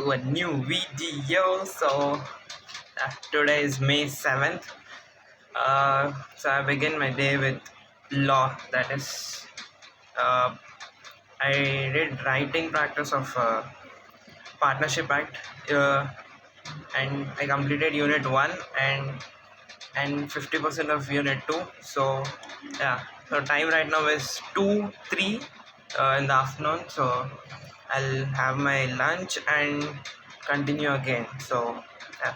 to a new video. Today is May 7th. So I begin my day with law. That is, uh, I did writing practice of Partnership Act, and I completed Unit 1 and 50% of Unit 2. So yeah, so time right now is 2:03 in the afternoon. So I'll have my lunch and continue again. So yeah.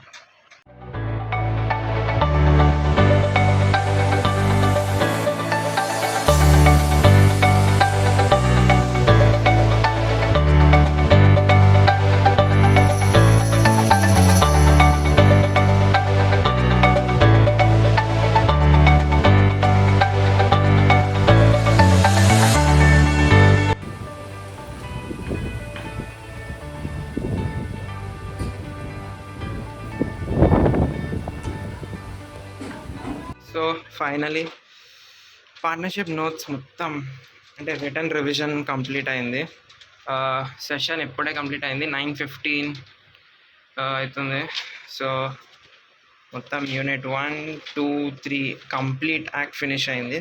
So finally partnership notes మొత్తం అంటే return revision complete అయింది. Session ఎప్పుడే complete అయింది, 9:15 అవుతుంది. So మొత్తం unit 1, 2, 3 complete act finish అయింది.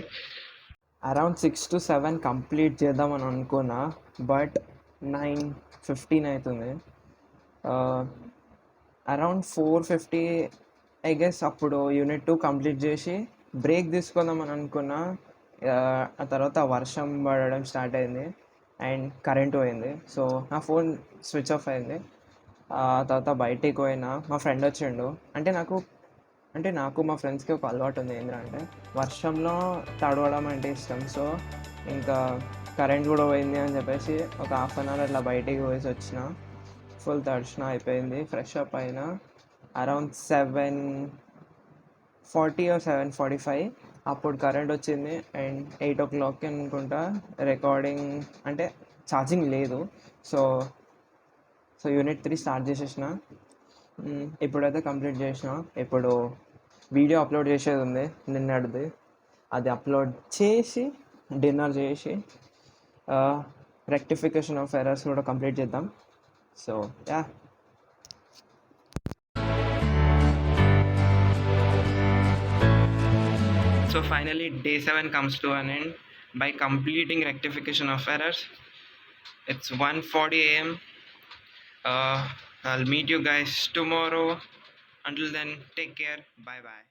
Around 6 to 7 complete చేద్దామని అనుకున్నా, బట్ 9:15 అవుతుంది. అరౌండ్ 4:50 ఐ గెస్ అప్పుడు యూనిట్ 2 కంప్లీట్ చేసి బ్రేక్ తీసుకుందామని అనుకున్నా. ఆ తర్వాత వర్షం పడడం స్టార్ట్ అయింది అండ్ కరెంట్ పోయింది. సో నా ఫోన్ స్విచ్ ఆఫ్ అయింది. ఆ తర్వాత బయటికి పోయినా, మా ఫ్రెండ్ వచ్చిండు. నాకు మా ఫ్రెండ్స్కి ఒక అలవాటు ఉంది, ఏంటంటే వర్షంలో తడవడం అంటే ఇష్టం. సో ఇంకా కరెంట్ కూడా పోయింది అని చెప్పేసి ఒక హాఫ్ అన్ అవర్ అట్లా బయటికి పోయేసి వచ్చిన. ఫుల్ తడిచిన అయిపోయింది, ఫ్రెష్ అప్ అయినా. అరౌండ్ 7:40 or 7:45 అప్పుడు కరెంట్ వచ్చింది అండ్ 8 o'clock అనుకుంటా రికార్డింగ్ అంటే ఛార్జింగ్ లేదు. సో యూనిట్ 3 స్టార్ట్ చేసేసిన. ఇప్పుడైతే కంప్లీట్ చేసిన. ఇప్పుడు వీడియో అప్లోడ్ చేసేది ఉంది నిన్నటిది, అది అప్లోడ్ చేసి డిన్నర్ చేసి రెక్టిఫికేషన్ ఆఫ్ ఎర్రర్స్ కూడా కంప్లీట్ చేద్దాం. So yeah. So finally day 7 comes to an end by completing rectification of errors. It's 1:40 a.m. I'll meet you guys tomorrow. Until then, take care. Bye bye.